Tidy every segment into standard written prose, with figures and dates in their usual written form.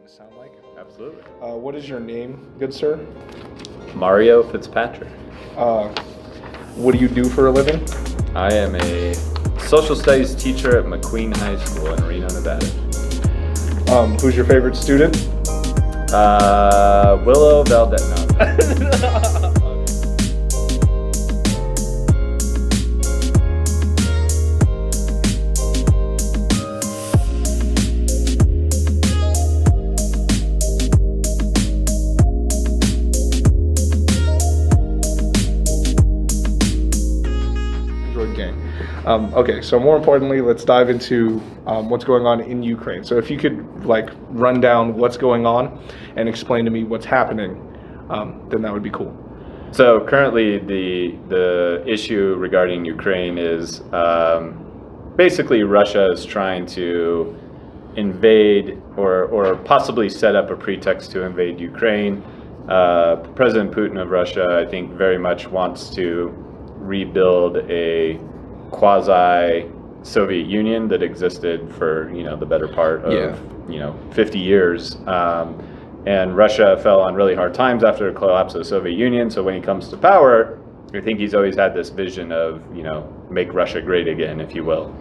to sound like. Absolutely. What is your name, good sir? Mario Fitzpatrick. What do you do for a living? I am a social studies teacher at McQueen High School in Reno, Nevada. Who's your favorite student? Willow Valdez. Okay, so more importantly, let's dive into what's going on in Ukraine. So if you could run down what's going on and explain to me what's happening, then that would be cool. So currently the issue regarding Ukraine is basically Russia is trying to invade or possibly set up a pretext to invade Ukraine. President Putin of Russia, I think, very much wants to rebuild a quasi-Soviet Union that existed for the better part of 50 years, and Russia fell on really hard times after the collapse of the Soviet Union. So when he comes to power, I think he's always had this vision of make Russia great again, if you will.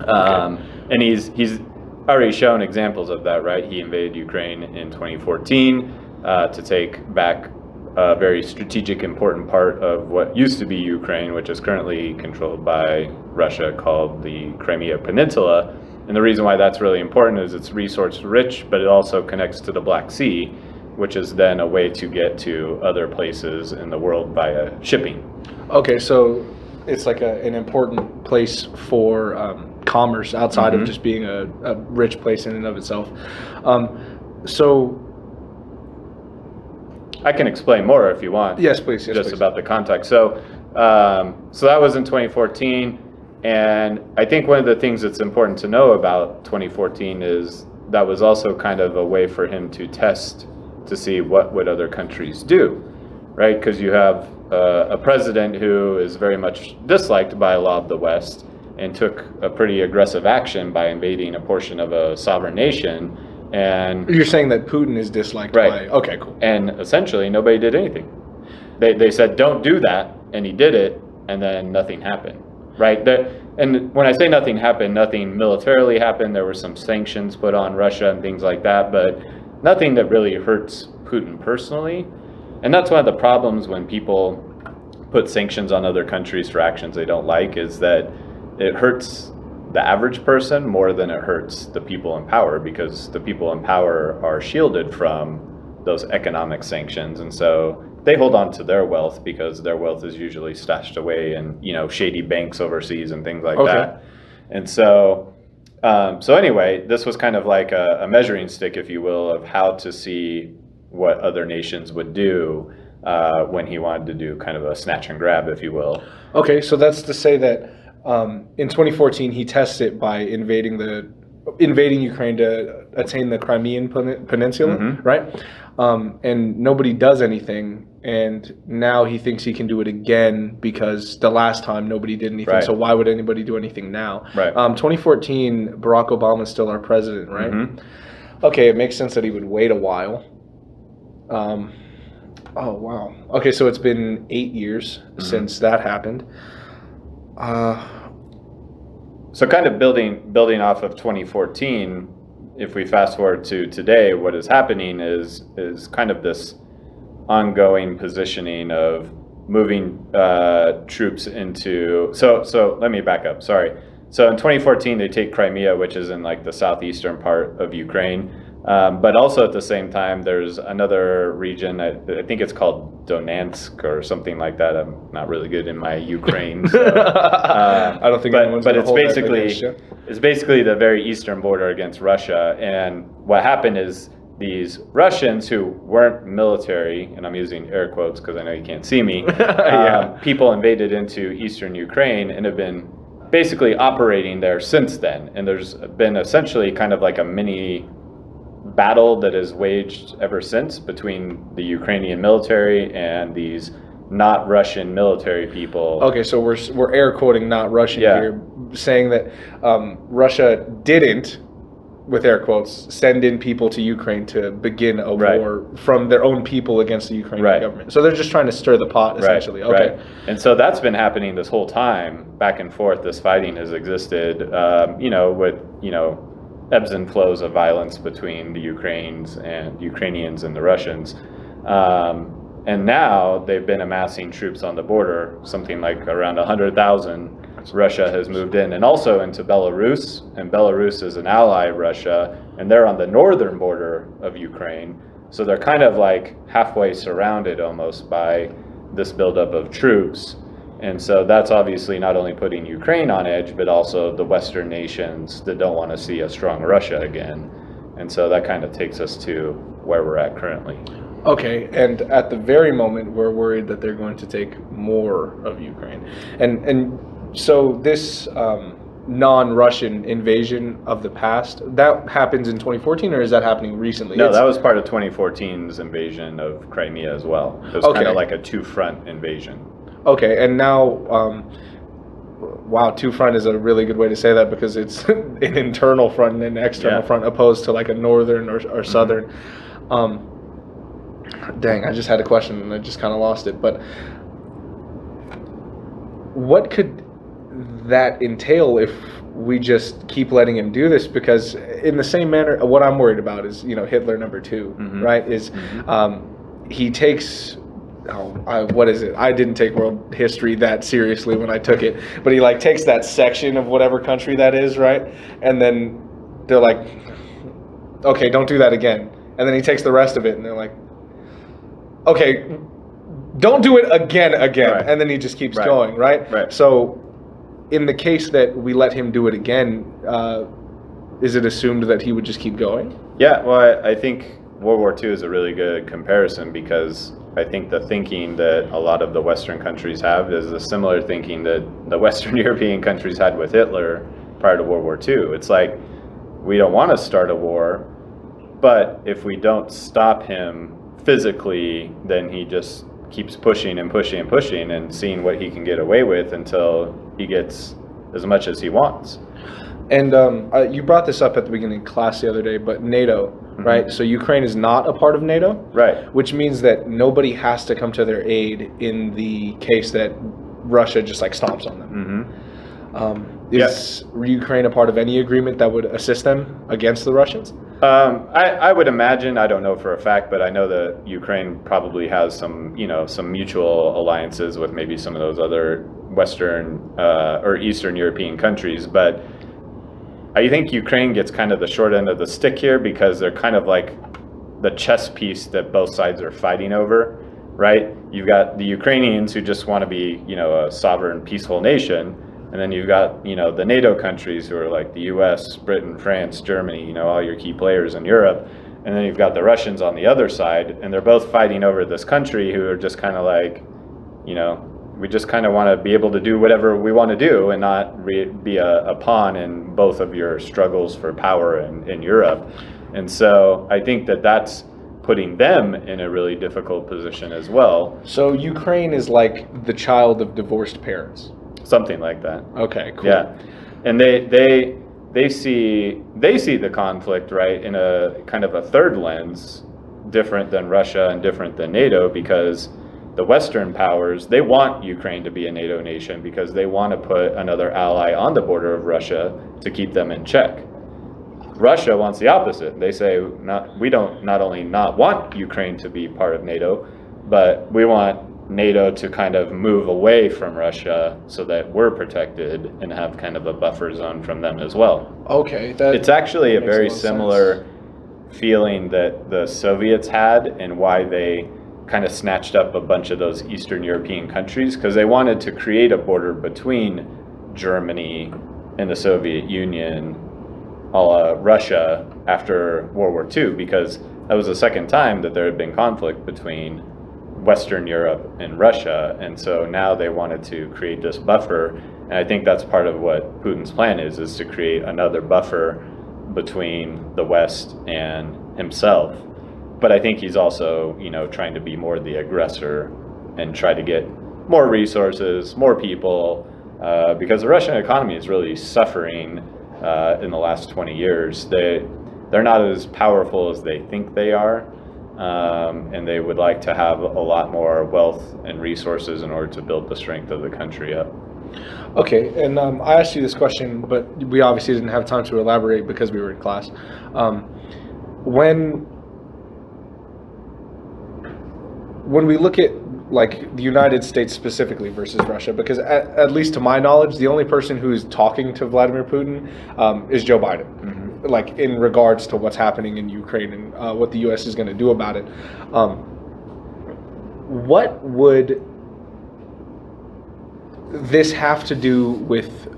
And he's already shown examples of that, right? He invaded Ukraine in 2014 to take back a very strategic, important part of what used to be Ukraine, which is currently controlled by Russia, called the Crimea Peninsula. And the reason why that's really important is it's resource rich, but it also connects to the Black Sea, which is then a way to get to other places in the world via shipping. Okay, so it's like an important place for commerce outside of just being a rich place in and of itself. So I can explain more if you want. Yes, please. Yes, just please. About the context. So that was in 2014, and I think one of the things that's important to know about 2014 is that was also kind of a way for him to test to see what would other countries do, right? Because you have a president who is very much disliked by a lot of the West and took a pretty aggressive action by invading a portion of a sovereign nation. And you're saying that Putin is disliked, right? By, okay, cool. And essentially nobody did anything. They said don't do that, and he did it, and then nothing happened, right? And when I say nothing happened, nothing militarily happened. There were some sanctions put on Russia and things like that, but nothing that really hurts Putin personally. And that's one of the problems when people put sanctions on other countries for actions they don't like, is that it hurts the average person more than it hurts the people in power, because the people in power are shielded from those economic sanctions, and so they hold on to their wealth because their wealth is usually stashed away in shady banks overseas and things like that. And so anyway, this was kind of like a measuring stick, if you will, of how to see what other nations would do when he wanted to do kind of a snatch and grab, if you will. Okay, so that's to say that in 2014, he tested it by invading Ukraine to attain the Crimean Peninsula, right? And nobody does anything, and now he thinks he can do it again because the last time nobody did anything. Right. So why would anybody do anything now? Right. 2014, Barack Obama is still our president, right? Okay, it makes sense that he would wait a while. Oh wow. Okay, so it's been 8 years since that happened. So kind of building off of 2014, if we fast forward to today, what is happening is kind of this ongoing positioning of moving troops into. So let me back up. Sorry. So in 2014, they take Crimea, which is in the southeastern part of Ukraine. But also at the same time, there's another region, I think it's called Donetsk or something like that. I'm not really good in my Ukraine. So, I don't think anyone's but gonna it's hold that against you. basically the very eastern border against Russia. And what happened is these Russians who weren't military, and I'm using air quotes because I know you can't see me, people invaded into eastern Ukraine and have been basically operating there since then. And there's been essentially kind of like a mini battle that is waged ever since between the Ukrainian military and these not Russian military people. Okay, so we're air quoting not Russian here, saying that Russia didn't with air quotes, send in people to Ukraine to begin a war from their own people against the Ukrainian government. So they're just trying to stir the pot, essentially. Okay. And so that's been happening this whole time, back and forth. This fighting has existed, with, ebbs and flows of violence between the Ukrainians and the Russians. And now they've been amassing troops on the border, something like around 100,000. Russia has moved in, and also into Belarus, and Belarus is an ally of Russia, and they're on the northern border of Ukraine, so they're kind of like halfway surrounded almost by this buildup of troops. And so that's obviously not only putting Ukraine on edge, but also the Western nations that don't want to see a strong Russia again. And so that kind of takes us to where we're at currently. Okay, and at the very moment, we're worried that they're going to take more of Ukraine. And so this non-Russian invasion of the past, that happens in 2014, or is that happening recently? No, that was part of 2014's invasion of Crimea as well. It was kind of like a two-front invasion. Okay, and now, wow, two-front is a really good way to say that, because it's an internal front and an external front, opposed to like a northern or southern. Dang, I just had a question and I just kind of lost it. But what could that entail if we just keep letting him do this? Because in the same manner, what I'm worried about is, Hitler number 2, right? Is he takes, what is it? I didn't take world history that seriously when I took it, but he like takes that section of whatever country that is, right? And then they're like, okay, don't do that again. And then he takes the rest of it, and they're like, okay, don't do it again. Right. And then he just keeps going, right? So in the case that we let him do it again, is it assumed that he would just keep going? Yeah, well, I think World War II is a really good comparison, because I think the thinking that a lot of the Western countries have is a similar thinking that the Western European countries had with Hitler prior to World War II. It's like, we don't want to start a war, but if we don't stop him physically, then he just keeps pushing and pushing and pushing and seeing what he can get away with until he gets as much as he wants. And you brought this up at the beginning of class the other day, but NATO, right? So Ukraine is not a part of NATO, right? Which means that nobody has to come to their aid in the case that Russia just like stomps on them. Is Ukraine a part of any agreement that would assist them against the Russians? I would imagine, I don't know for a fact, but I know that Ukraine probably has some mutual alliances with maybe some of those other Western or Eastern European countries. But I think Ukraine gets kind of the short end of the stick here, because they're kind of like the chess piece that both sides are fighting over, right? You've got the Ukrainians who just want to be, a sovereign, peaceful nation. And then you've got, the NATO countries who are like the US, Britain, France, Germany, all your key players in Europe. And then you've got the Russians on the other side, and they're both fighting over this country, who are just kind of like, we just kind of want to be able to do whatever we want to do and not be a pawn in both of your struggles for power in Europe. And so I think that that's putting them in a really difficult position as well. So Ukraine is like the child of divorced parents. Something like that. Okay, cool. Yeah, and they see the conflict, right, in a kind of a third lens, different than Russia and different than NATO, because the Western powers, they want Ukraine to be a NATO nation because they want to put another ally on the border of Russia to keep them in check. Russia wants the opposite. They say, we don't not only not want Ukraine to be part of NATO, but we want NATO to kind of move away from Russia so that we're protected and have kind of a buffer zone from them as well. Okay. It's actually a very similar feeling that the Soviets had, and why they kind of snatched up a bunch of those Eastern European countries, because they wanted to create a border between Germany and the Soviet Union, Russia, after World War II, because that was the second time that there had been conflict between Western Europe and Russia, and so now they wanted to create this buffer, and I think that's part of what Putin's plan is to create another buffer between the West and himself. But I think he's also, trying to be more the aggressor and try to get more resources, more people, because the Russian economy is really suffering in the last 20 years. They're not as powerful as they think they are, and they would like to have a lot more wealth and resources in order to build the strength of the country up. Okay, and I asked you this question, but we obviously didn't have time to elaborate because we were in class. When we look at like the United States specifically versus Russia, because at least to my knowledge, the only person who is talking to Vladimir Putin is Joe Biden, like in regards to what's happening in Ukraine and what the U.S. is going to do about it. What would this have to do with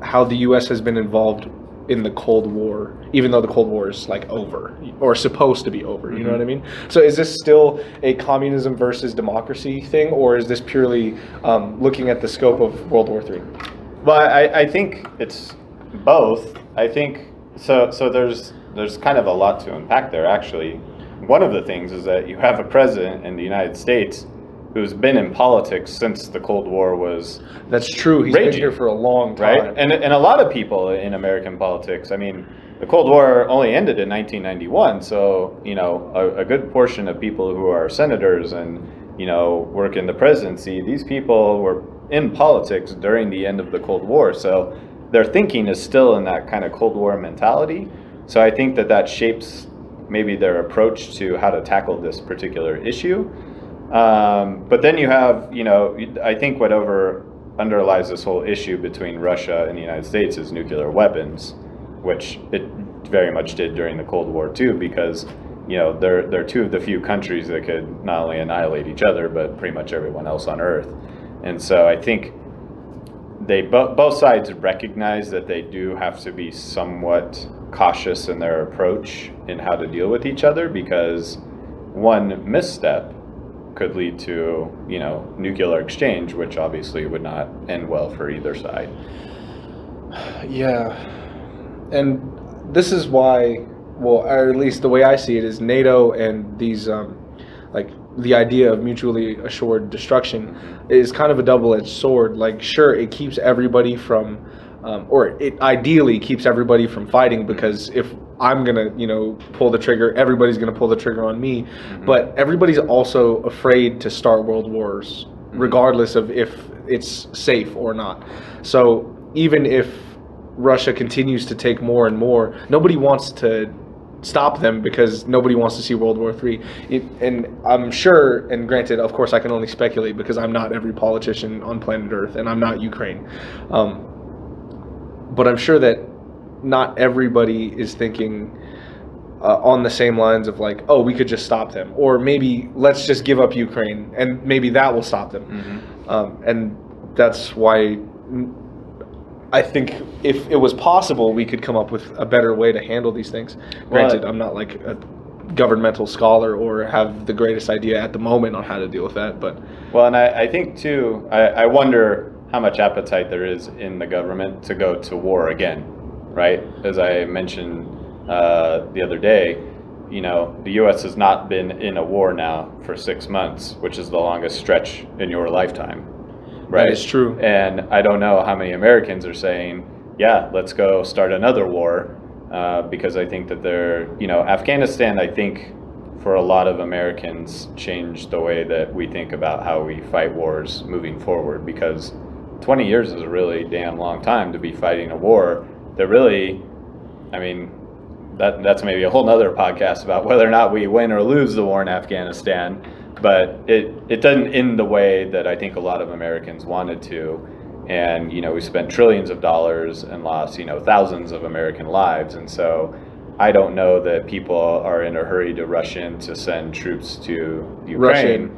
how the U.S. has been involved in the Cold War, even though the Cold War is like over or supposed to be over? You know what I mean? So is this still a communism versus democracy thing, or is this purely looking at the scope of World War III? Well, I think it's both. I think so there's kind of a lot to unpack there, actually. One of the things is that you have a president in the United States who's been in politics since the Cold War was That's true. He's raging, been here for a long time. right? And a lot of people in American politics, I mean, the Cold War only ended in 1991, so, you know, a good portion of people who are senators and, you know, work in the presidency, these people were in politics during the end of the Cold War, so their thinking is still in that kind of Cold War mentality. So I think that shapes maybe their approach to how to tackle this particular issue. But then you have, you know, I think what underlies this whole issue between Russia and the United States is nuclear weapons, which it very much did during the Cold War too, because, you know, they're two of the few countries that could not only annihilate each other, but pretty much everyone else on Earth. And so I think they both sides recognize that they do have to be somewhat cautious in their approach in how to deal with each other, because one misstep could lead to, you know, nuclear exchange, which obviously would not end well for either side. Yeah, and this is why, well, or at least the way I see it is NATO and these, like the idea of mutually assured destruction is kind of a double-edged sword. Like, sure, it keeps everybody from, or it ideally keeps everybody from fighting, because if I'm gonna, you know, pull the trigger, everybody's gonna pull the trigger on me. But everybody's also afraid to start world wars, regardless of if it's safe or not. So even if Russia continues to take more and more, nobody wants to stop them, because nobody wants to see World War III. And I'm sure, and granted, of course, I can only speculate because I'm not every politician on planet Earth, and I'm not Ukraine. But I'm sure that not everybody is thinking on the same lines of like, oh, we could just stop them, or maybe let's just give up Ukraine and maybe that will stop them. And that's why I think if it was possible, we could come up with a better way to handle these things. Granted, I'm not like a governmental scholar or have the greatest idea at the moment on how to deal with that, but well, and I think too, I wonder how much appetite there is in the government to go to war again. Right? As I mentioned the other day, you know, the U.S. has not been in a war now for 6 months, which is the longest stretch in your lifetime. Right? That is true. And I don't know how many Americans are saying, yeah, let's go start another war, because I think that you know, Afghanistan, I think, for a lot of Americans, changed the way that we think about how we fight wars moving forward, because 20 years is a really damn long time to be fighting a war. That really, I mean, that's maybe a whole nother podcast about whether or not we win or lose the war in Afghanistan, but it doesn't end the way that I think a lot of Americans wanted to. And, you know, we spent trillions of dollars and lost, you know, thousands of American lives. And so I don't know that people are in a hurry to rush in to send troops to Ukraine,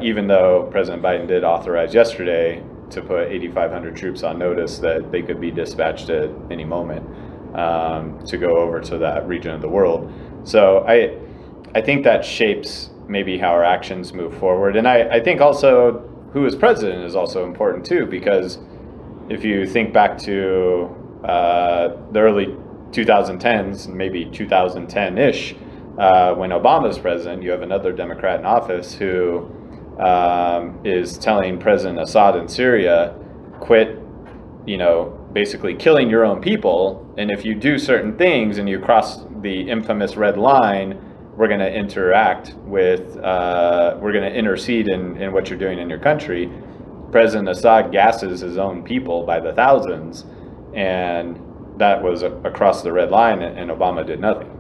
even though President Biden did authorize yesterday to put 8,500 troops on notice that they could be dispatched at any moment to go over to that region of the world. So I think that shapes maybe how our actions move forward. And I think also who is president is also important too, because if you think back to the early 2010s, maybe 2010-ish, when Obama's president, you have another Democrat in office who is telling President Assad in Syria, quit, you know, basically killing your own people, and if you do certain things and you cross the infamous red line, we're going to interact with, we're going to intercede in what you're doing in your country. President Assad gasses his own people by the thousands, and that was across the red line, and Obama did nothing.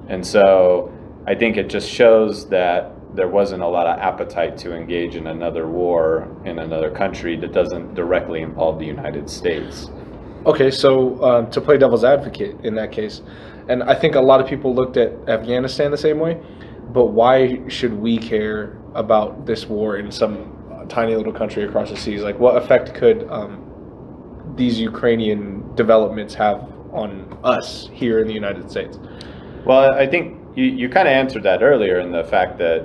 And so I think it just shows that there wasn't a lot of appetite to engage in another war in another country that doesn't directly involve the United States. Okay, so to play devil's advocate in that case, and I think a lot of people looked at Afghanistan the same way, but why should we care about this war in some tiny little country across the seas? Like, what effect could these Ukrainian developments have on us here in the United States? Well, I think you kind of answered that earlier in the fact that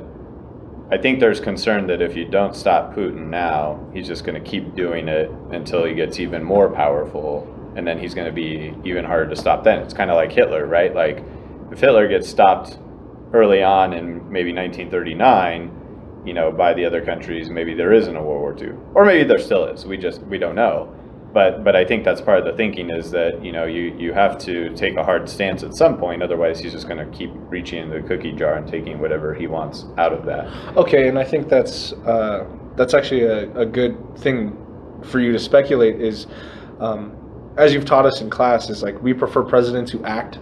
I think there's concern that if you don't stop Putin now, he's just going to keep doing it until he gets even more powerful, and then he's going to be even harder to stop then. It's kind of like Hitler, right? Like, if Hitler gets stopped early on in maybe 1939, you know, by the other countries, maybe there isn't a World War II. Or maybe there still is. We don't know. But I think that's part of the thinking, is that, you know, you have to take a hard stance at some point, otherwise he's just going to keep reaching into the cookie jar and taking whatever he wants out of that. Okay, and I think that's actually a good thing for you to speculate is, as you've taught us in class, is like we prefer presidents who act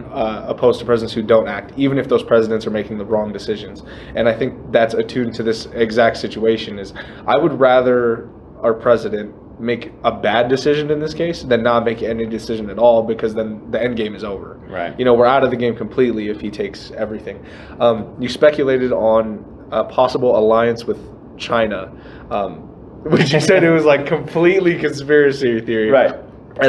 opposed to presidents who don't act, even if those presidents are making the wrong decisions. And I think that's attuned to this exact situation. Is I would rather our president make a bad decision in this case than not make any decision at all, because then the end game is over. Right. You know, we're out of the game completely if he takes everything. You speculated on a possible alliance with China, which you said it was like completely conspiracy theory. Right.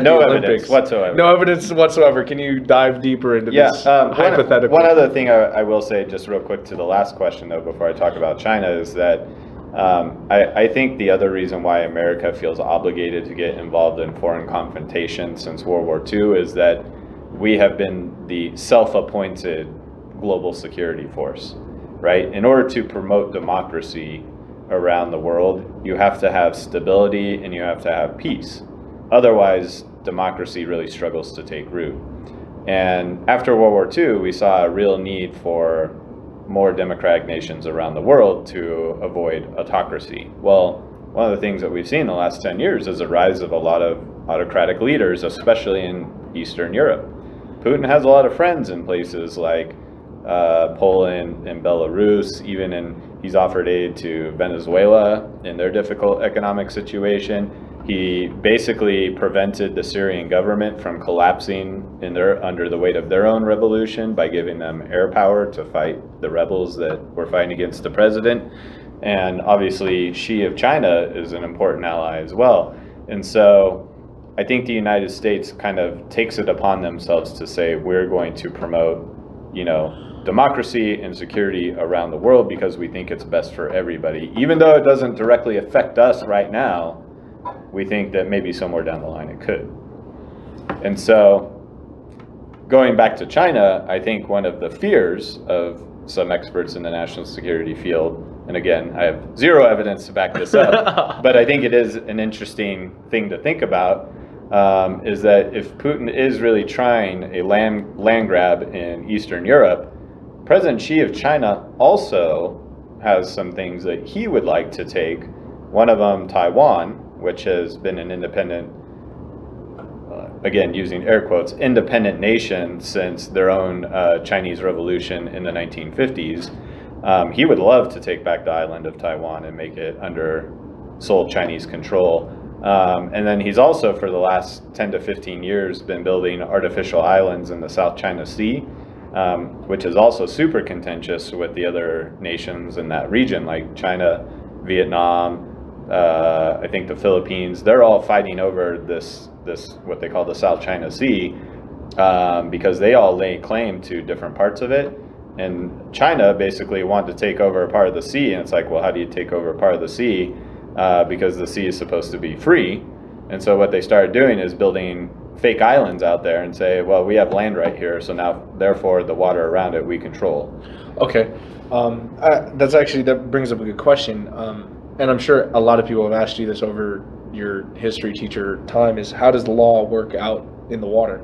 No evidence whatsoever. No evidence whatsoever. Can you dive deeper into this hypothetical? One other thing I will say, just real quick to the last question, though, before I talk about China, is that I think the other reason why America feels obligated to get involved in foreign confrontation since World War II is that we have been the self-appointed global security force, right? In order to promote democracy around the world, you have to have stability and you have to have peace. Otherwise, democracy really struggles to take root. And after World War II, we saw a real need for more democratic nations around the world to avoid autocracy. Well, one of the things that we've seen in the last 10 years is a rise of a lot of autocratic leaders, especially in Eastern Europe. Putin has a lot of friends in places like Poland and Belarus, he's offered aid to Venezuela in their difficult economic situation. He basically prevented the Syrian government from collapsing under the weight of their own revolution by giving them air power to fight the rebels that were fighting against the president. And obviously, Xi of China is an important ally as well. And so I think the United States kind of takes it upon themselves to say, we're going to promote, you know, democracy and security around the world because we think it's best for everybody. Even though it doesn't directly affect us right now, we think that maybe somewhere down the line it could. And so going back to China, I think one of the fears of some experts in the national security field, and again, I have zero evidence to back this up, but I think it is an interesting thing to think about, is that if Putin is really trying a land grab in Eastern Europe, President Xi of China also has some things that he would like to take. One of them, Taiwan, which has been an independent, again, using air quotes, independent nation since their own Chinese Revolution in the 1950s. He would love to take back the island of Taiwan and make it under sole Chinese control. And then he's also, for the last 10 to 15 years, been building artificial islands in the South China Sea, which is also super contentious with the other nations in that region, like China, Vietnam, I think the Philippines. They're all fighting over this what they call the South China Sea, because they all lay claim to different parts of it. And China basically wanted to take over a part of the sea, and it's like, well, how do you take over a part of the sea? Because the sea is supposed to be free. And so what they started doing is building fake islands out there and say, well, we have land right here, so now therefore the water around it we control. Okay, that brings up a good question. And I'm sure a lot of people have asked you this over your history teacher time is, how does the law work out in the water?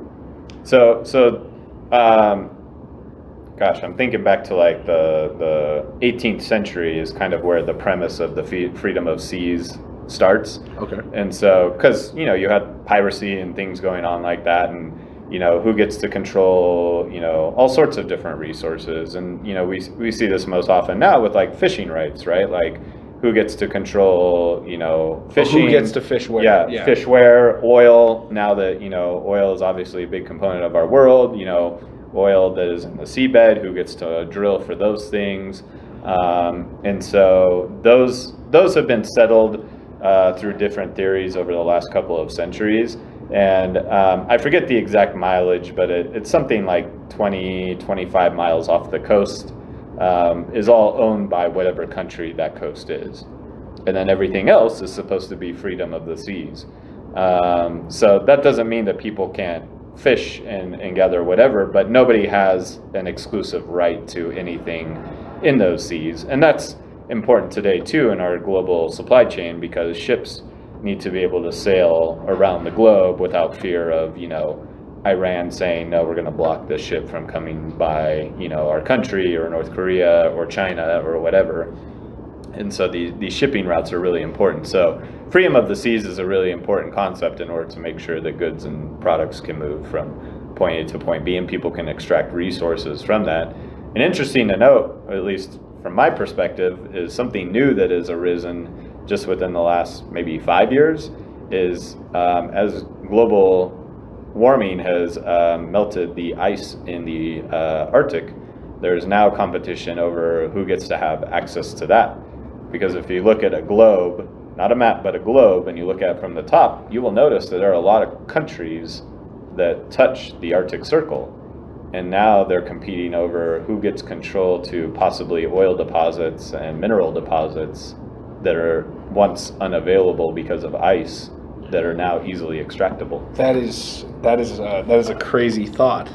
Gosh, I'm thinking back to like the 18th century is kind of where the premise of the freedom of seas starts. Okay. And so, because, you know, you had piracy and things going on like that, and, you know, who gets to control, you know, all sorts of different resources. And, you know, we see this most often now with like fishing rights, right? Like, who gets to control, you know, fishing? Who gets to fish where? Yeah, fish where, oil. Now that, you know, oil is obviously a big component of our world, you know, oil that is in the seabed, who gets to drill for those things. And so those have been settled through different theories over the last couple of centuries. And I forget the exact mileage, but it's something like 25 miles off the coast. Is all owned by whatever country that coast is. And then everything else is supposed to be freedom of the seas. So that doesn't mean that people can't fish and gather whatever, but nobody has an exclusive right to anything in those seas. And that's important today too in our global supply chain, because ships need to be able to sail around the globe without fear of, you know, Iran saying, no, we're going to block this ship from coming by, you know, our country, or North Korea or China or whatever. And so these shipping routes are really important. So freedom of the seas is a really important concept in order to make sure that goods and products can move from point A to point B, and people can extract resources from that. And interesting to note, or at least from my perspective, is something new that has arisen just within the last maybe 5 years, is as global warming has melted the ice in the Arctic, there's now competition over who gets to have access to that. Because if you look at a globe, not a map, but a globe, and you look at it from the top, you will notice that there are a lot of countries that touch the Arctic Circle. And now they're competing over who gets control to possibly oil deposits and mineral deposits that are once unavailable because of ice, that are now easily extractable. That is a crazy thought.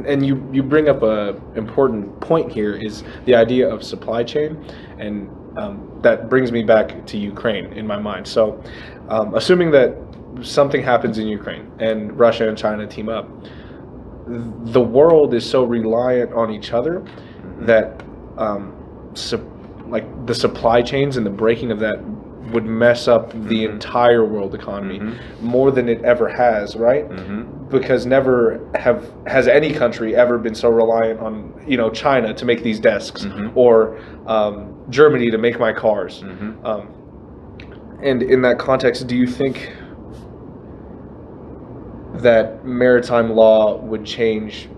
And you bring up a important point here, is the idea of supply chain, and that brings me back to Ukraine in my mind. So assuming that something happens in Ukraine and Russia and China team up, the world is so reliant on each other that like the supply chains and the breaking of that would mess up the entire world economy more than it ever has, right? Because never has any country ever been so reliant on, you know, China to make these desks, or Germany to make my cars. And in that context, do you think that maritime law would change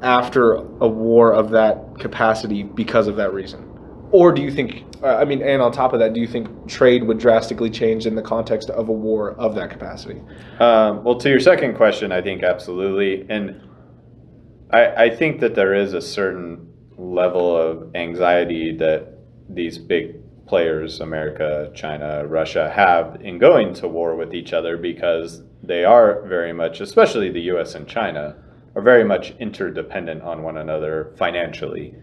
after a war of that capacity because of that reason? Or do you think, and on top of that, do you think trade would drastically change in the context of a war of that capacity? Well, to your second question, I think absolutely. And I think that there is a certain level of anxiety that these big players, America, China, Russia, have in going to war with each other, because they are very much, especially the US and China, are very much interdependent on one another financially.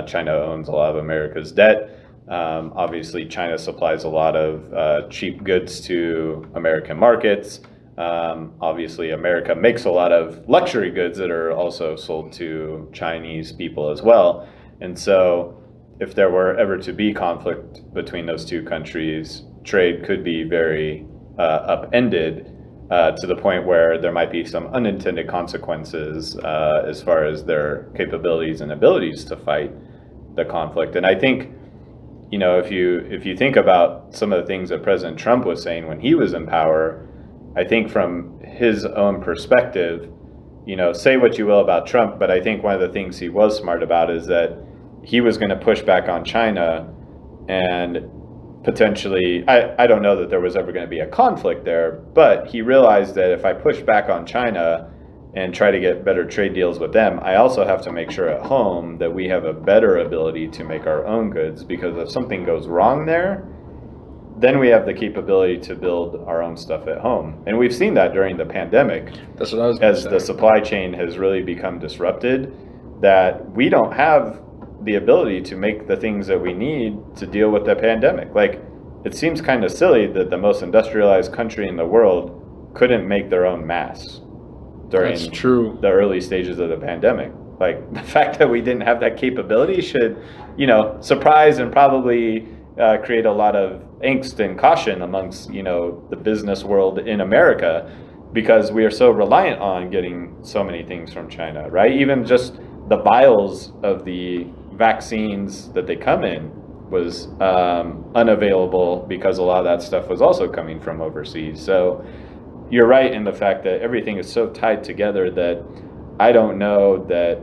China owns a lot of America's debt. Obviously, China supplies a lot of cheap goods to American markets. Obviously, America makes a lot of luxury goods that are also sold to Chinese people as well. And so if there were ever to be conflict between those two countries, trade could be very upended to the point where there might be some unintended consequences as far as their capabilities and abilities to fight the conflict. And I think, you know, if you think about some of the things that President Trump was saying when he was in power, I think from his own perspective, you know, say what you will about Trump, but I think one of the things he was smart about is that he was going to push back on China, and potentially, I don't know that there was ever going to be a conflict there, but he realized that if I push back on China and try to get better trade deals with them, I also have to make sure at home that we have a better ability to make our own goods, because if something goes wrong there, then we have the capability to build our own stuff at home. And we've seen that during the pandemic. That's what I was going to say. As the supply chain has really become disrupted, that we don't have the ability to make the things that we need to deal with the pandemic. Like, it seems kind of silly that the most industrialized country in the world couldn't make their own masks during the early stages of the pandemic. Like, the fact that we didn't have that capability should, surprise and probably create a lot of angst and caution amongst, the business world in America, because we are so reliant on getting so many things from China, right? Even just the vials of the vaccines that they come in was unavailable because a lot of that stuff was also coming from overseas. So you're right in the fact that everything is so tied together that I don't know that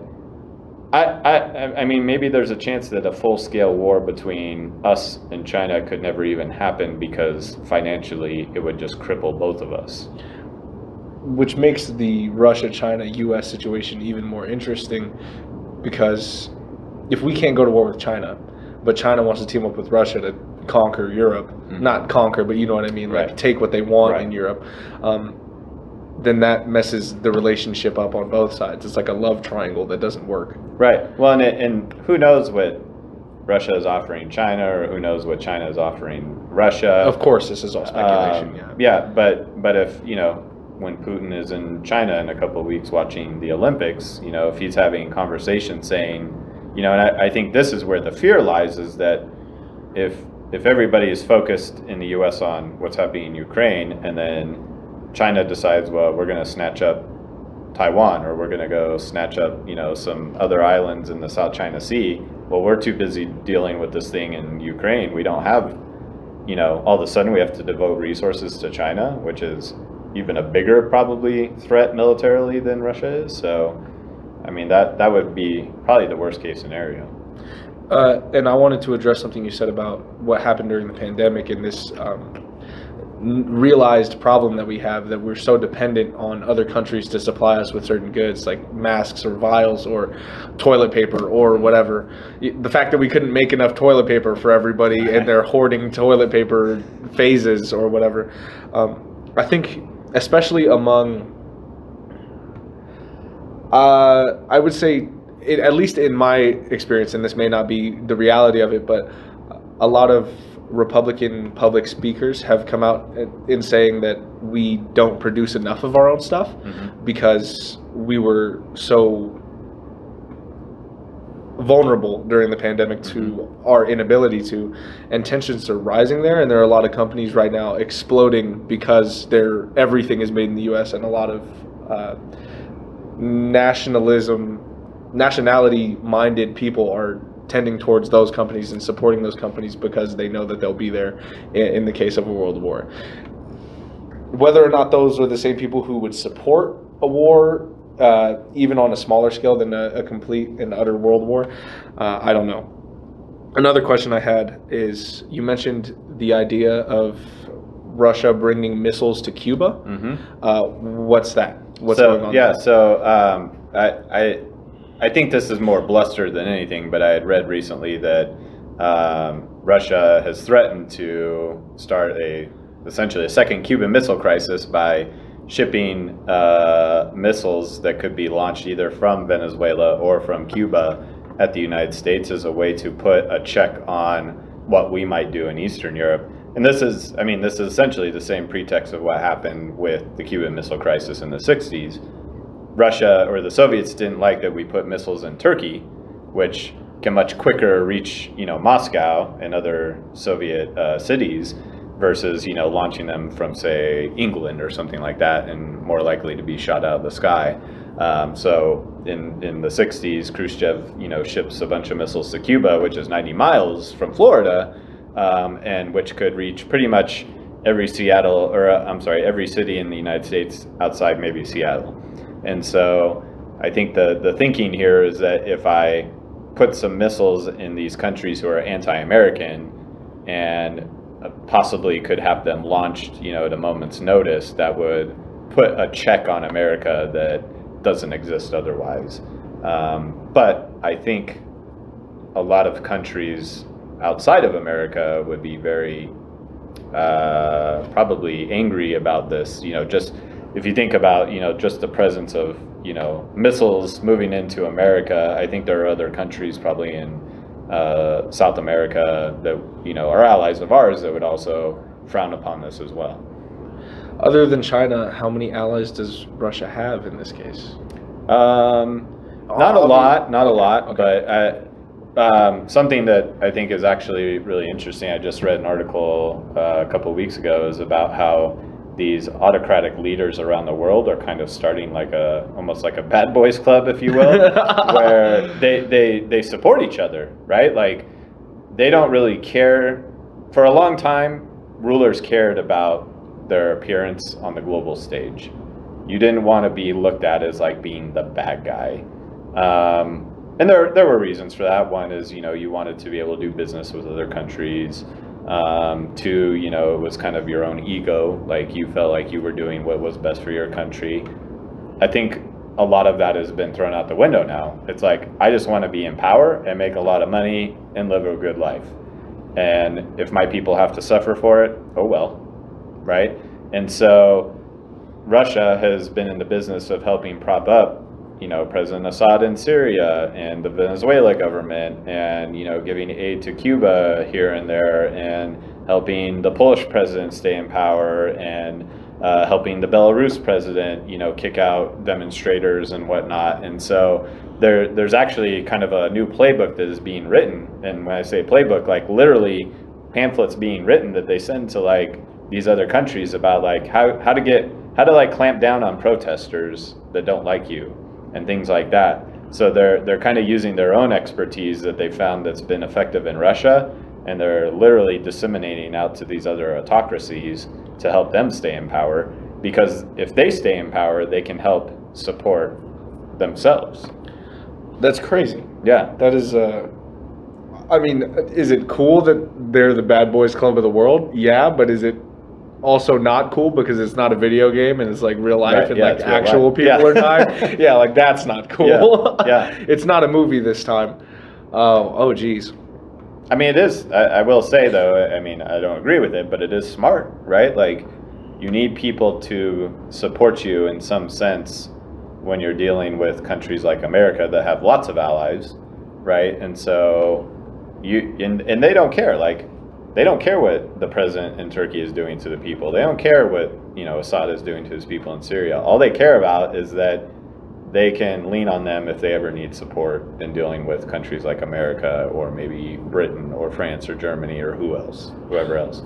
I mean, maybe there's a chance that a full-scale war between us and China could never even happen, because financially it would just cripple both of us. Which makes the Russia-China-US situation even more interesting, because if we can't go to war with China, but China wants to team up with Russia to conquer Europe, not conquer, but you know what I mean, like take what they want in Europe, then that messes the relationship up on both sides. It's like a love triangle that doesn't work. Right. Well, and who knows what Russia is offering China, or who knows what China is offering Russia. Of course, this is all speculation. But if, when Putin is in China in a couple of weeks watching the Olympics, if he's having conversations saying, and I think this is where the fear lies, is that if everybody is focused in the U.S. on what's happening in Ukraine, and then China decides, well, we're going to snatch up Taiwan, or we're going to go snatch up, some other islands in the South China Sea. Well, we're too busy dealing with this thing in Ukraine. We don't have, all of a sudden we have to devote resources to China, which is even a bigger probably threat militarily than Russia is. So, I mean, that would be probably the worst case scenario. And I wanted to address something you said about what happened during the pandemic, and this realized problem that we have, that we're so dependent on other countries to supply us with certain goods like masks or vials or toilet paper or whatever. The fact that we couldn't make enough toilet paper for everybody and they're hoarding toilet paper phases or whatever. I think especially among, I would say, at least in my experience, and this may not be the reality of it, but a lot of Republican public speakers have come out in saying that we don't produce enough of our own stuff because we were so vulnerable during the pandemic to our inability to, and tensions are rising there, and there are a lot of companies right now exploding because everything is made in the U.S., and a lot of nationality-minded people are tending towards those companies and supporting those companies because they know that they'll be there in the case of a world war. Whether or not those are the same people who would support a war, even on a smaller scale than a complete and utter world war, I don't know. Another question I had is, you mentioned the idea of Russia bringing missiles to Cuba. What's that? What's going on there? So I think this is more bluster than anything, but I had read recently that Russia has threatened to start essentially a second Cuban Missile Crisis by shipping missiles that could be launched either from Venezuela or from Cuba at the United States, as a way to put a check on what we might do in Eastern Europe. And this is essentially the same pretext of what happened with the Cuban Missile Crisis in the 60s. Russia, or the Soviets, didn't like that we put missiles in Turkey, which can much quicker reach, Moscow and other Soviet cities, versus, launching them from, say, England or something like that, and more likely to be shot out of the sky. So in the 60s, Khrushchev, ships a bunch of missiles to Cuba, which is 90 miles from Florida, and which could reach pretty much every city in the United States outside maybe Seattle. And so I think the thinking here is that if I put some missiles in these countries who are anti-American and possibly could have them launched, at a moment's notice, that would put a check on America that doesn't exist otherwise. But I think a lot of countries outside of America would be very probably angry about this, just if you think about, just the presence of, missiles moving into America. I think there are other countries probably in South America that, are allies of ours that would also frown upon this as well. Other than China, how many allies does Russia have in this case? Not a lot, Okay. but something that I think is actually really interesting. I just read an article a couple of weeks ago is about how these autocratic leaders around the world are kind of starting almost like a bad boys club, if you will, where they support each other, right? Like they don't really care. For a long time, rulers cared about their appearance on the global stage. You didn't want to be looked at as like being the bad guy. And there were reasons for that. One is, you wanted to be able to do business with other countries. Two, it was kind of your own ego, like you felt like you were doing what was best for your country. I think a lot of that has been thrown out the window now. It's like, I just want to be in power and make a lot of money and live a good life. And if my people have to suffer for it, oh well, right? And so Russia has been in the business of helping prop up President Assad in Syria and the Venezuela government, and giving aid to Cuba here and there, and helping the Polish president stay in power, and helping the Belarus president kick out demonstrators and whatnot. And so there's actually kind of a new playbook that is being written. And when I say playbook, like literally pamphlets being written that they send to like these other countries about like how to like clamp down on protesters that don't like you and things like that. So they're kind of using their own expertise that they found that's been effective in Russia, and they're literally disseminating out to these other autocracies to help them stay in power, because if they stay in power, they can help support themselves. That's crazy. Yeah. That is, I mean, is it cool that they're the bad boys club of the world? Yeah, but is it also not cool because it's not a video game and it's like real life, right, and like actual people are dying? Yeah, like that's not cool. Yeah. It's not a movie this time. Oh geez. I mean, it is. I will say though, I mean, I don't agree with it, but it is smart, right? Like you need people to support you in some sense when you're dealing with countries like America that have lots of allies, right? And so and they don't care. Like they don't care what the president in Turkey is doing to the people. They don't care what Assad is doing to his people in Syria. All they care about is that they can lean on them if they ever need support in dealing with countries like America, or maybe Britain or France or Germany or whoever else.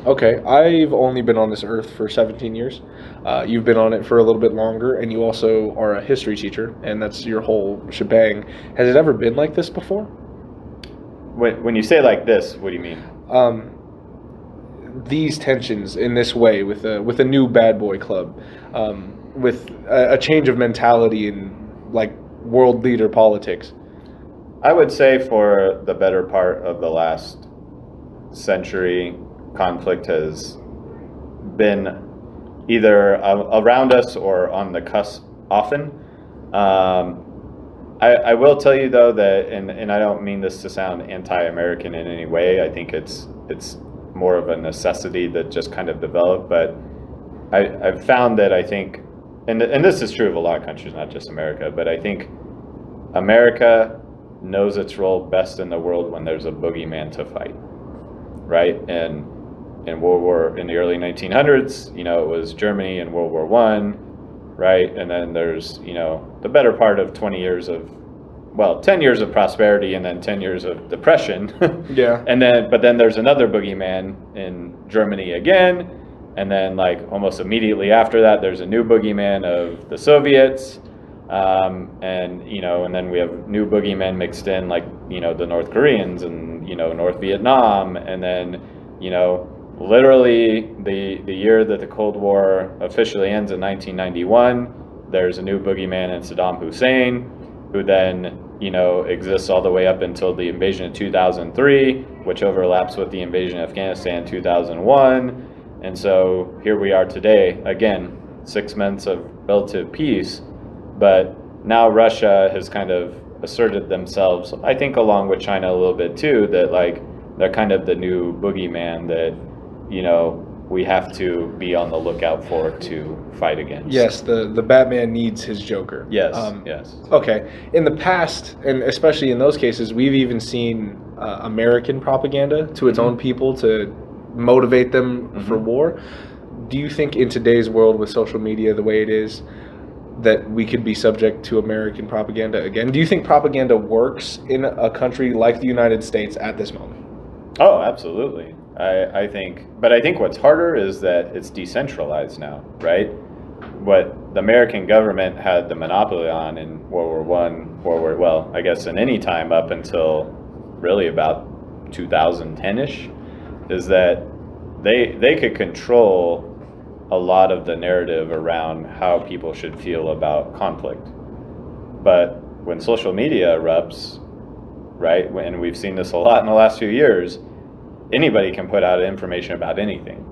Okay, I've only been on this earth for 17 years. You've been on it for a little bit longer, and you also are a history teacher, and that's your whole shebang. Has it ever been like this before? When you say like this, what do you mean? These tensions in this way with a new bad boy club, with a change of mentality in like world leader politics. I would say for the better part of the last century, conflict has been either around us or on the cusp often. I will tell you though that, and I don't mean this to sound anti-American in any way. I think it's more of a necessity that just kind of developed. But I've found that I think, and this is true of a lot of countries, not just America, but I think America knows its role best in the world when there's a boogeyman to fight, right? And in the early 1900s, it was Germany in World War I, right? And then there's, the better part of 10 years of prosperity and then 10 years of depression. Yeah. But then there's another boogeyman in Germany again. And then like almost immediately after that, there's a new boogeyman of the Soviets. And then we have new boogeymen mixed in, like, the North Koreans and, North Vietnam. And then, literally the year that the Cold War officially ends in 1991, there's a new boogeyman in Saddam Hussein, who then, exists all the way up until the invasion of 2003, which overlaps with the invasion of Afghanistan in 2001. And so here we are today, again, 6 months of relative peace, but now Russia has kind of asserted themselves, I think along with China a little bit too, that like they're kind of the new boogeyman that, we have to be on the lookout for to fight against. Yes, the Batman needs his Joker. Yes, yes. Okay. In the past, and especially in those cases, we've even seen American propaganda to its own people to motivate them for war. Do you think in today's world with social media the way it is that we could be subject to American propaganda again? Do you think propaganda works in a country like the United States at this moment? Oh, absolutely. I think what's harder is that it's decentralized now, right? What the American government had the monopoly on in World War I, I guess in any time up until really about 2010-ish, is that they could control a lot of the narrative around how people should feel about conflict. But when social media erupts, right, and we've seen this a lot in the last few years, anybody can put out information about anything.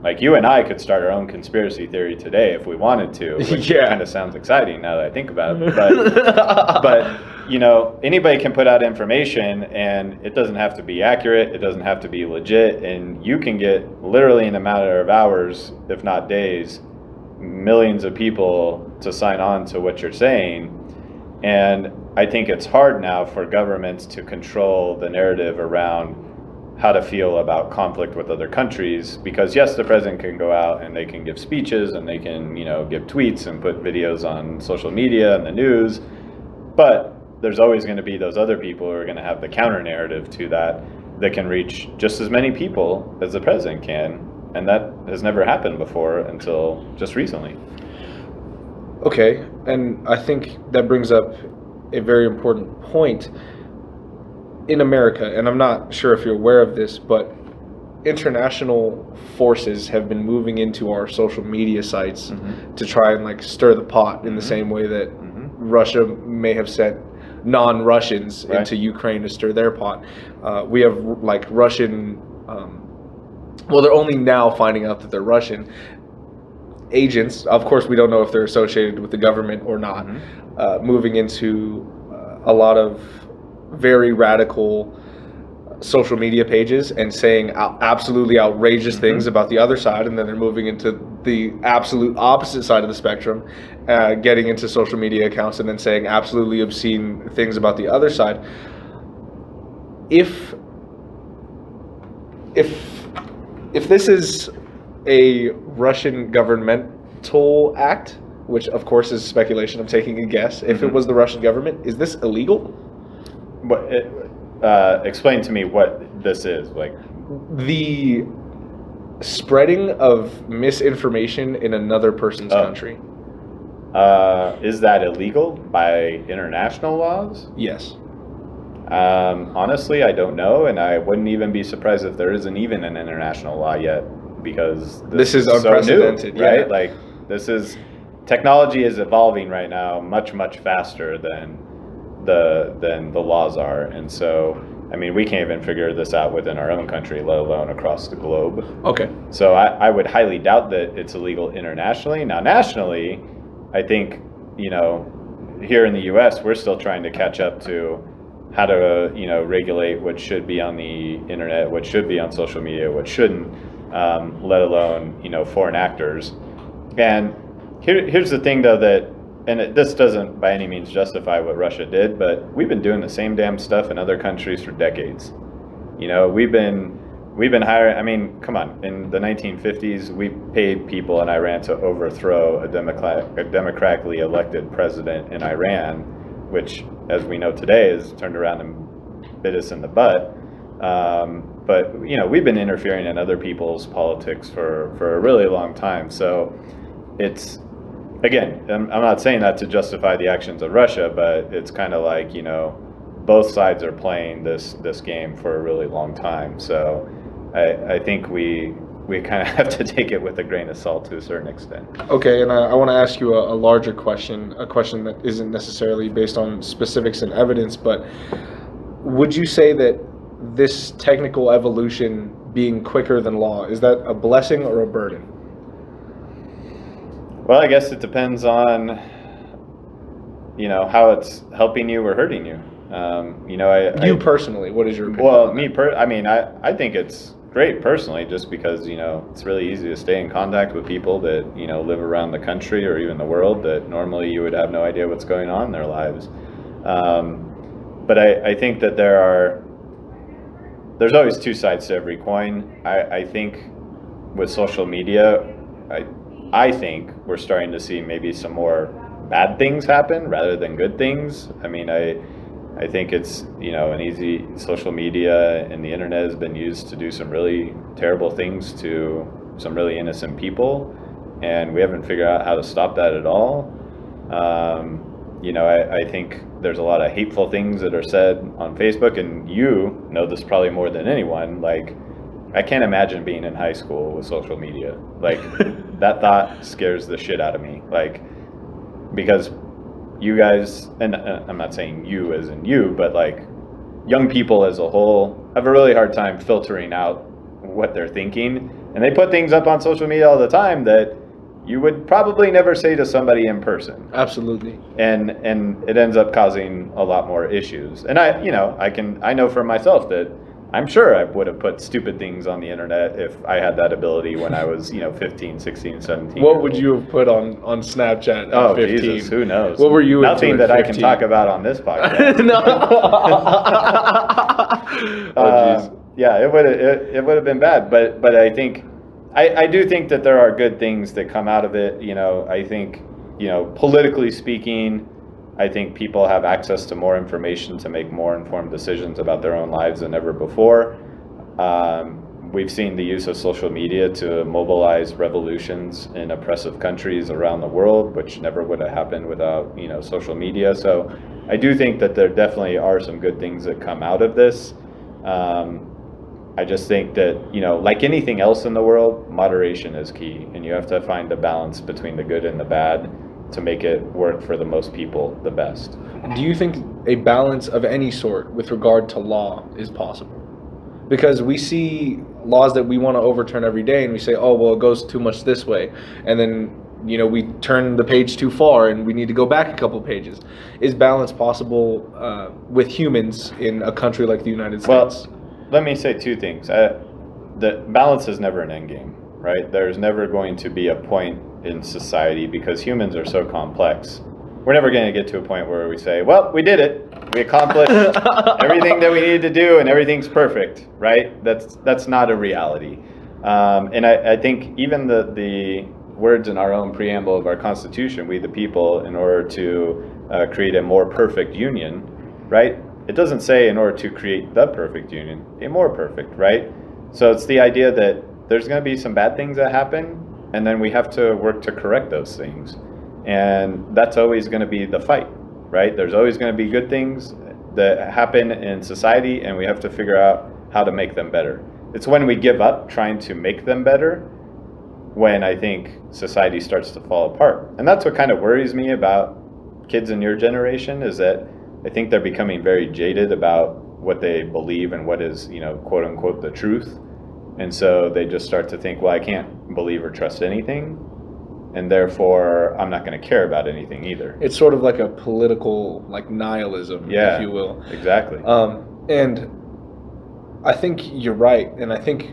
Like you and I could start our own conspiracy theory today if we wanted to, which kind of sounds exciting now that I think about it. But you know, anybody can put out information, and it doesn't have to be accurate. It doesn't have to be legit, and you can get literally in a matter of hours, if not days, millions of people to sign on to what you're saying. And I think it's hard now for governments to control the narrative around how to feel about conflict with other countries, because yes, the president can go out and they can give speeches and they can, you know, give tweets and put videos on social media and the news, but there's always going to be those other people who are going to have the counter narrative to that can reach just as many people as the president can, and that has never happened before until just recently. Okay, and I think that brings up a very important point. In America, and I'm not sure if you're aware of this, but international forces have been moving into our social media sites to try and like stir the pot in the same way that Russia may have sent non-Russians into Ukraine to stir their pot. We have like Russian, well, they're only now finding out that they're Russian agents. Of course, we don't know if they're associated with the government or not, moving into a lot of very radical social media pages and saying absolutely outrageous things about the other side, and then they're moving into the absolute opposite side of the spectrum, getting into social media accounts and then saying absolutely obscene things about the other side. If this is a Russian governmental act, which of course is speculation, I'm taking a guess, if it was the Russian government, is this illegal? Explain to me what this is. Like the spreading of misinformation in another person's country. Is that illegal by international laws? Yes. Honestly, I don't know, and I wouldn't even be surprised if there isn't even an international law yet, because this is unprecedented, so new, right? Like technology is evolving right now much faster than the laws are, and so I mean we can't even figure this out within our own country, let alone across the globe. Okay. So I would highly doubt that it's illegal internationally. Now nationally, I think, you know, here in the US we're still trying to catch up to how to, you know, regulate what should be on the internet, what should be on social media, what shouldn't, let alone, you know, foreign actors. And here's the thing though, that this doesn't by any means justify what Russia did, but we've been doing the same damn stuff in other countries for decades. You know, we've been hiring, I mean, come on, in the 1950s, we paid people in Iran to overthrow a democratically elected president in Iran, which, as we know today, has turned around and bit us in the butt. But, you know, we've been interfering in other people's politics for a really long time. So it's, again, I'm not saying that to justify the actions of Russia, but it's kind of like, you know, both sides are playing this game for a really long time. So I think we kind of have to take it with a grain of salt to a certain extent. Okay, and I want to ask you a larger question, a question that isn't necessarily based on specifics and evidence, but would you say that this technical evolution being quicker than law, is that a blessing or a burden? Well, I guess it depends on, you know, how it's helping you or hurting you. You know, you personally, what is your opinion? Well, I mean, I think it's great personally, just because, you know, it's really easy to stay in contact with people that, you know, live around the country or even the world that normally you would have no idea what's going on in their lives. But I think that there are there's always two sides to every coin. I think with social media, I think we're starting to see maybe some more bad things happen rather than good things. I mean, I think it's, an easy, social media and the internet has been used to do some really terrible things to some really innocent people, and we haven't figured out how to stop that at all. I think there's a lot of hateful things that are said on Facebook, and you know this probably more than anyone. Like, I can't imagine being in high school with social media. Like, that thought scares the shit out of me. Like, because you guys, and I'm not saying you as in you, but like young people as a whole have a really hard time filtering out what they're thinking. And they put things up on social media all the time that you would probably never say to somebody in person. Absolutely. And it ends up causing a lot more issues. And I know for myself that I'm sure I would have put stupid things on the internet if I had that ability when I was, 15, 16, 17. What would you have put on Snapchat at 15? Jesus, who knows? What were you Nothing into at that 15? I can talk about on this podcast. Yeah, it would have been bad, but I think I do think that there are good things that come out of it. I think, politically speaking, I think people have access to more information to make more informed decisions about their own lives than ever before. We've seen the use of social media to mobilize revolutions in oppressive countries around the world, which never would have happened without, social media. So I do think that there definitely are some good things that come out of this. I just think that, like anything else in the world, moderation is key, and you have to find a balance between the good and the bad to make it work for the most people the best. Do you think a balance of any sort with regard to law is possible? Because we see laws that we want to overturn every day and we say, oh, well, it goes too much this way. And then, we turn the page too far and we need to go back a couple pages. Is balance possible with humans in a country like the United States? Well, let me say two things. The balance is never an end game, right? There's never going to be a point in society, because humans are so complex. We're never going to get to a point where we say, well, we did it. We accomplished everything that we needed to do and everything's perfect, right? That's not a reality. And I think even the words in our own preamble of our Constitution, we the people, in order to create a more perfect union, right? It doesn't say in order to create the perfect union, a more perfect, right? So it's the idea that there's going to be some bad things that happen, and then we have to work to correct those things. And that's always going to be the fight, right? There's always going to be good things that happen in society, and we have to figure out how to make them better. It's when we give up trying to make them better when I think society starts to fall apart. And that's what kind of worries me about kids in your generation, is that I think they're becoming very jaded about what they believe and what is, quote unquote, the truth. And so they just start to think, well, I can't believe or trust anything, and therefore I'm not going to care about anything either. It's sort of like a political, nihilism, if you will. Exactly. And I think you're right. And I think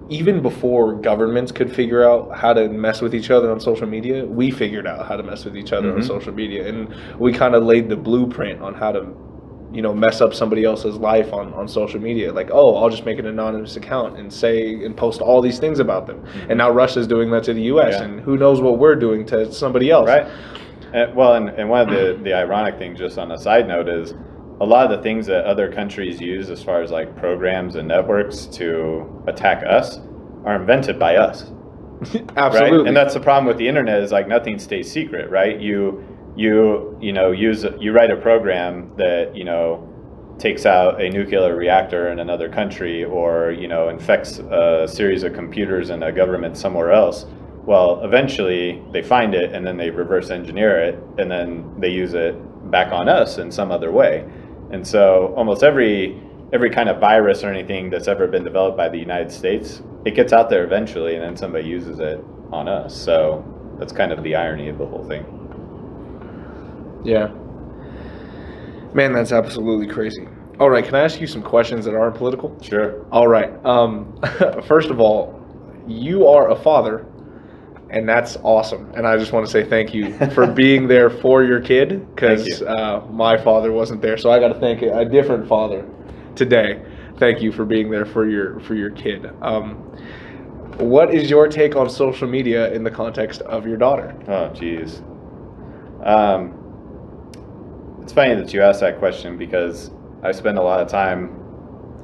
even before governments could figure out how to mess with each other on social media, we figured out how to mess with each other on social media. And we kind of laid the blueprint on how to mess up somebody else's life on social media. Like, oh, I'll just make an anonymous account and post all these things about them. And now Russia's doing that to the U.S. and who knows what we're doing to somebody else. Right. And one of the ironic things, just on a side note, is a lot of the things that other countries use as far as programs and networks to attack us are invented by us. Absolutely. Right? And that's the problem with the internet, is nothing stays secret, right? You write a program that takes out a nuclear reactor in another country, or infects a series of computers in a government somewhere else. Well, eventually they find it and then they reverse engineer it, and then they use it back on us in some other way. And so almost every kind of virus or anything that's ever been developed by the United States, it gets out there eventually, and then somebody uses it on us. So that's kind of the irony of the whole thing. Yeah. Man, that's absolutely crazy. All right, can I ask you some questions that aren't political? Sure. All right. First of all, you are a father, and that's awesome. And I just want to say thank you for being there for your kid, because my father wasn't there. So I got to thank a different father today. thank you for being there for your kid. What is your take on social media in the context of your daughter? Oh, geez. It's funny that you asked that question because I spend a lot of time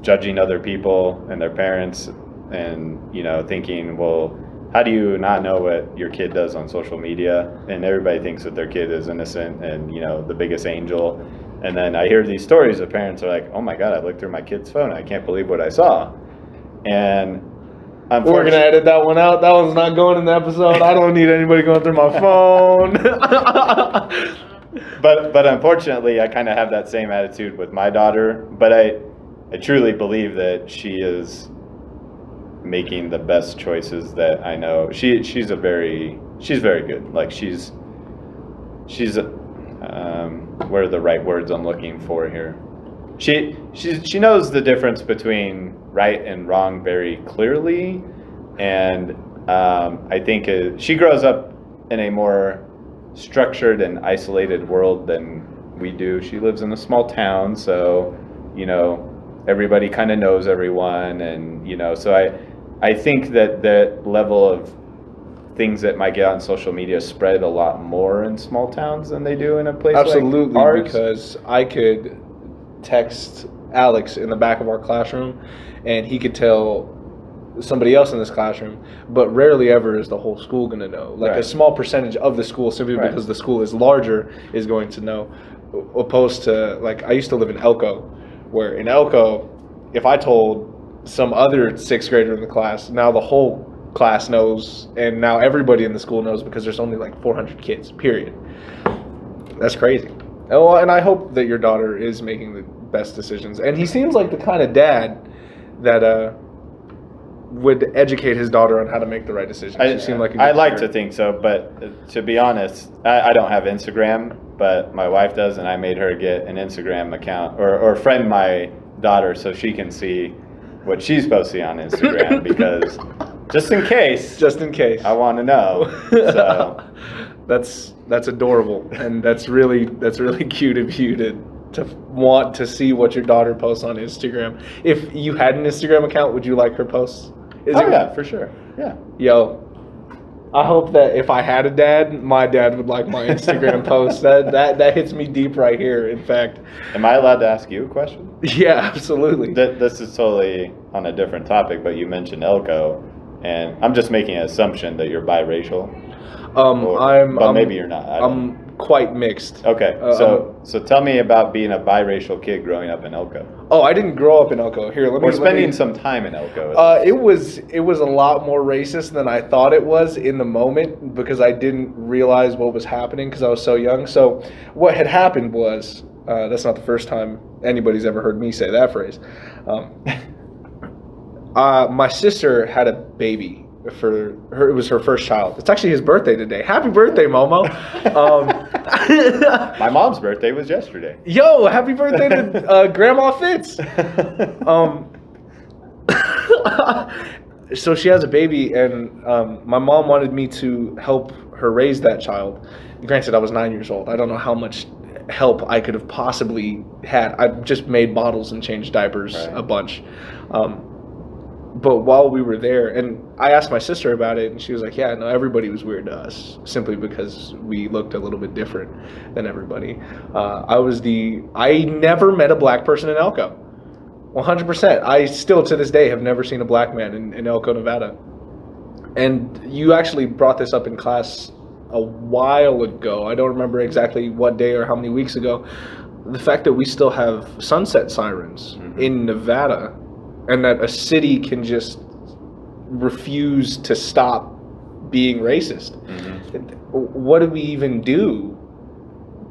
judging other people and their parents and, thinking, well, how do you not know what your kid does on social media? And everybody thinks that their kid is innocent and, the biggest angel. And then I hear these stories of parents are like, oh my God, I looked through my kid's phone. I can't believe what I saw. And we're going to edit that one out. That one's not going in the episode. I don't need anybody going through my phone. But unfortunately, I kind of have that same attitude with my daughter. But I truly believe that she is making the best choices that I know. She's very good. Like she's what are the right words I'm looking for here? She knows the difference between right and wrong very clearly, and I think she grows up in a more structured and isolated world than we do. She lives in a small town, so everybody kind of knows everyone, and so I think that level of things that might get on social media spread a lot more in small towns than they do in a place like ours. Because I could text Alex in the back of our classroom and he could tell somebody else in this classroom, but rarely ever is the whole school going to know. Like a small percentage of the school, simply because the school is larger, is going to know, opposed to, like, I used to live in Elko, where in Elko, if I told some other sixth grader in the class, now the whole class knows, and now everybody in the school knows, because there's only like 400 kids, period. That's crazy. Oh, and I hope that your daughter is making the best decisions. And he seems like the kind of dad that would educate his daughter on how to make the right decisions. I like to think so, but to be honest, I don't have Instagram, but my wife does, and I made her get an Instagram account or friend my daughter so she can see what she's posting on Instagram, because just in case I want to know. So that's adorable, and that's really cute of you to want to see what your daughter posts on Instagram. If you had an Instagram account, would you like her posts? Yeah, for sure. Yeah. Yo, I hope that if I had a dad, my dad would like my Instagram posts. That hits me deep right here. In fact, am I allowed to ask you a question? Yeah, absolutely. This is totally on a different topic, but you mentioned Elko, and I'm just making an assumption that you're biracial. Maybe you're not. I'm quite mixed. Okay, so tell me about being a biracial kid growing up in Elko. Oh, I didn't grow up in Elko. Here, We're spending some time in Elko. It was a lot more racist than I thought it was in the moment, because I didn't realize what was happening because I was so young. So what had happened was, that's not the first time anybody's ever heard me say that phrase. My sister had a baby. For her, it was her first child. It's actually his birthday today. Happy birthday, Momo. My mom's birthday was yesterday. Yo, happy birthday to Grandma Fitz. So she has a baby, and my mom wanted me to help her raise that child. Granted, I was 9 years old. I don't know how much help I could have possibly had. I just made bottles and changed diapers a bunch. But while we were there, and I asked my sister about it, and she was like, yeah, no, everybody was weird to us, simply because we looked a little bit different than everybody. I never met a black person in Elko. 100%. I still, to this day, have never seen a black man in Elko, Nevada. And you actually brought this up in class a while ago. I don't remember exactly what day or how many weeks ago. The fact that we still have sunset sirens in Nevada, and that a city can just refuse to stop being racist. What do we even do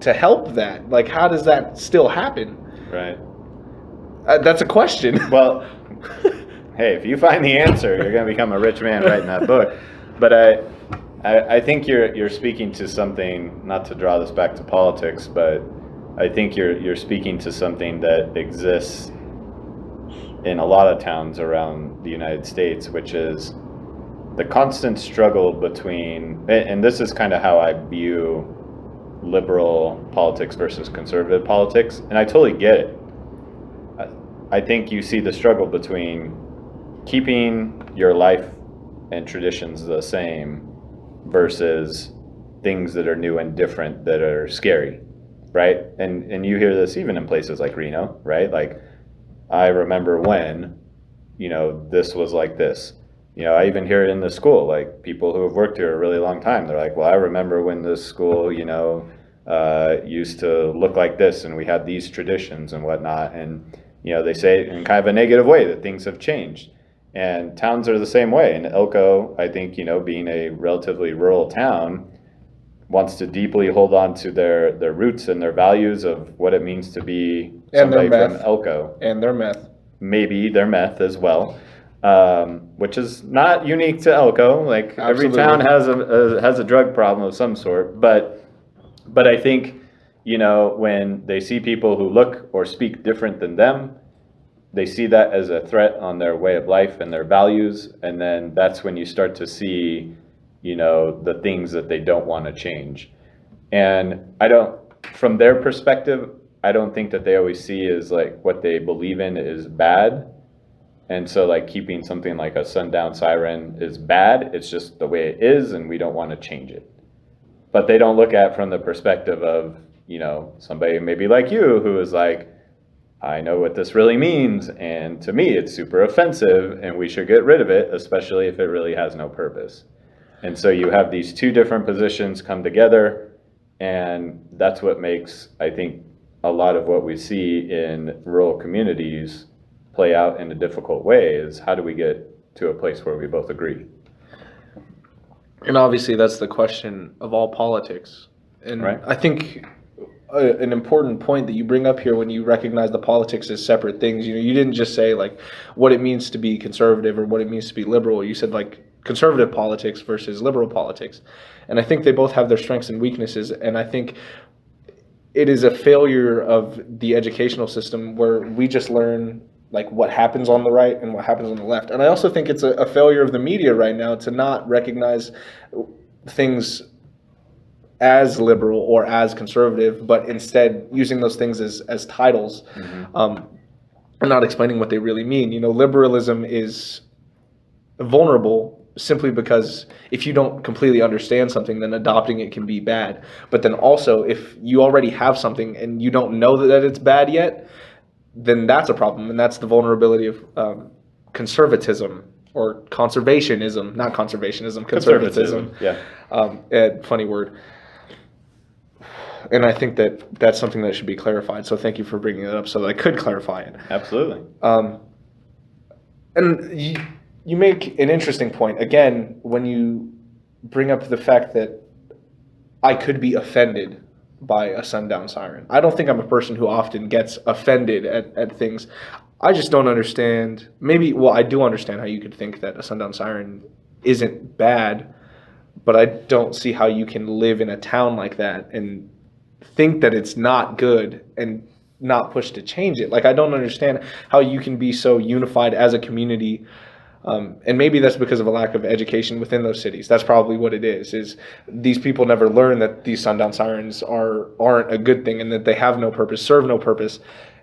to help that? Like, how does that still happen? Right. That's a question. Well, hey, if you find the answer, you're going to become a rich man writing that book. But I think you're speaking to something, not to draw this back to politics, but I think you're speaking to something that exists in a lot of towns around the United States, which is the constant struggle between, and this is kind of how I view liberal politics versus conservative politics, and I totally get it. I think you see the struggle between keeping your life and traditions the same versus things that are new and different that are scary, right? And you hear this even in places like Reno, right? Like, I remember when, this was like this. I even hear it in the school, like people who have worked here a really long time. They're like, well, I remember when this school, used to look like this, and we had these traditions and whatnot. And, they say it in kind of a negative way that things have changed. And towns are the same way. And Elko, I think, being a relatively rural town, wants to deeply hold on to their roots and their values of what it means to be somebody from Elko. And their meth. Maybe their meth as well. Which is not unique to Elko. Like, Absolutely. Every town has a drug problem of some sort, but I think when they see people who look or speak different than them, they see that as a threat on their way of life and their values, and then that's when you start to see the things that they don't want to change. And from their perspective, I don't think that they always see as like what they believe in is bad. And so, like, keeping something like a sundown siren is bad. It's just the way it is, and we don't want to change it. But they don't look at it from the perspective of, somebody maybe like you who is like, I know what this really means, and to me it's super offensive, and we should get rid of it, especially if it really has no purpose. And so you have these two different positions come together, and that's what makes, I think, a lot of what we see in rural communities play out in a difficult way is how do we get to a place where we both agree? And obviously that's the question of all politics. And right. I think an important point that you bring up here when you recognize the politics as separate things, you didn't just say like what it means to be conservative or what it means to be liberal. You said like conservative politics versus liberal politics. And I think they both have their strengths and weaknesses. And I think it is a failure of the educational system where we just learn like what happens on the right and what happens on the left. And I also think it's a failure of the media right now to not recognize things as liberal or as conservative, but instead using those things as titles, and not explaining what they really mean. Liberalism is vulnerable simply because if you don't completely understand something, then adopting it can be bad. But then also, if you already have something and you don't know that it's bad yet, then that's a problem, and that's the vulnerability of conservatism or conservationism, not conservationism, conservatism. Yeah. Funny word. And I think that that's something that should be clarified. So thank you for bringing it up so that I could clarify it. Absolutely. And you make an interesting point, again, when you bring up the fact that I could be offended by a sundown siren. I don't think I'm a person who often gets offended at things. I just don't understand. I do understand how you could think that a sundown siren isn't bad, but I don't see how you can live in a town like that and think that it's not good and not push to change it. Like, I don't understand how you can be so unified as a community. And maybe that's because of a lack of education within those cities. That's probably what it is these people never learn that these sundown sirens aren't a good thing and that they have no purpose, serve no purpose,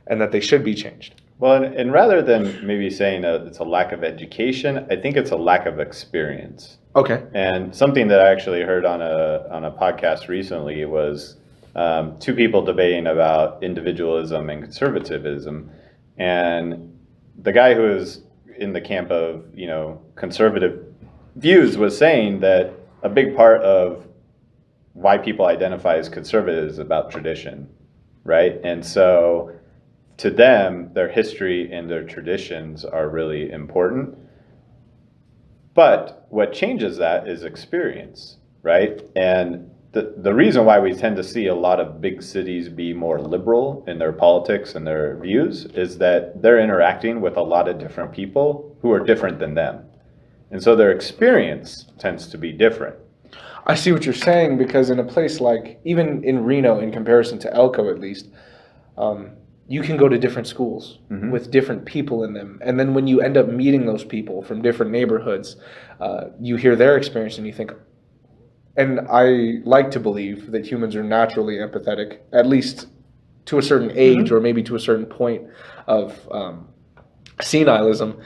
and that they should be changed. Well, and rather than maybe saying it's a lack of education, I think it's a lack of experience. Okay. And something that I actually heard on a podcast recently was two people debating about individualism and conservatism. And the guy who is in the camp of, conservative views was saying that a big part of why people identify as conservative is about tradition, right? And so to them, their history and their traditions are really important. But what changes that is experience, right? And the reason why we tend to see a lot of big cities be more liberal in their politics and their views is that they're interacting with a lot of different people who are different than them. And so their experience tends to be different. I see what you're saying, because in a place like, even in Reno, in comparison to Elko at least, you can go to different schools with different people in them. And then when you end up meeting those people from different neighborhoods, you hear their experience and you think, and I like to believe that humans are naturally empathetic, at least to a certain age or maybe to a certain point of senilism,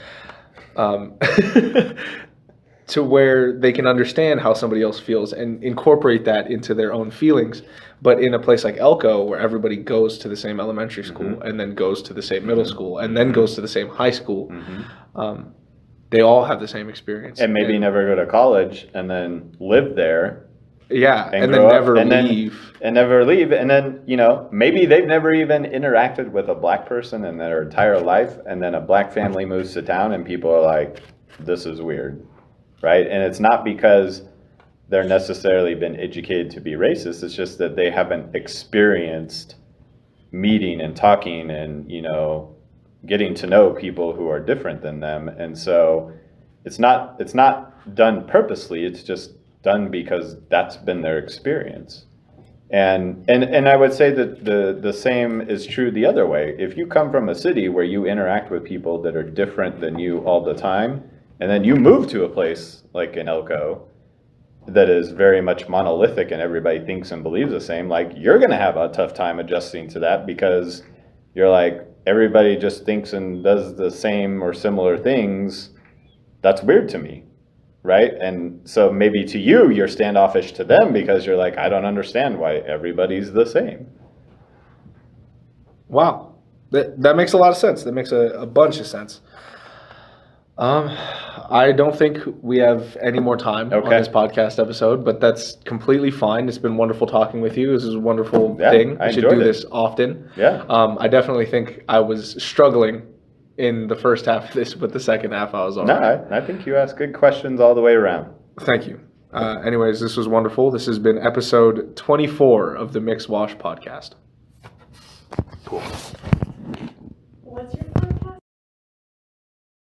to where they can understand how somebody else feels and incorporate that into their own feelings. But in a place like Elko, where everybody goes to the same elementary school and then goes to the same middle school and then goes to the same high school, they all have the same experience. And maybe never go to college and then live there. Yeah, and then never leave. And never leave. And then, you know, maybe they've never even interacted with a black person in their entire life. And then a black family moves to town and people are like, this is weird, right? And it's not because they're necessarily been educated to be racist. It's just that they haven't experienced meeting and talking and, you know, getting to know people who are different than them. And so it's not done purposely. It's just done because that's been their experience. And I would say that the same is true the other way. If you come from a city where you interact with people that are different than you all the time, and then you move to a place like in Elko that is very much monolithic and everybody thinks and believes the same, like you're going to have a tough time adjusting to that because you're like, everybody just thinks and does the same or similar things. That's weird to me, right? And so maybe to you, you're standoffish to them because you're like, I don't understand why everybody's the same. Wow. That makes a lot of sense. That makes a bunch of sense. I don't think we have any more time on this podcast episode, but that's completely fine. It's been wonderful talking with you. This is a wonderful thing. We should do this often. Yeah. I definitely think I was struggling in the first half of this, but the second half I was all right. I think you asked good questions all the way around. Thank you. Anyways, this was wonderful. This has been episode 24 of the Mixed Wash podcast. Cool.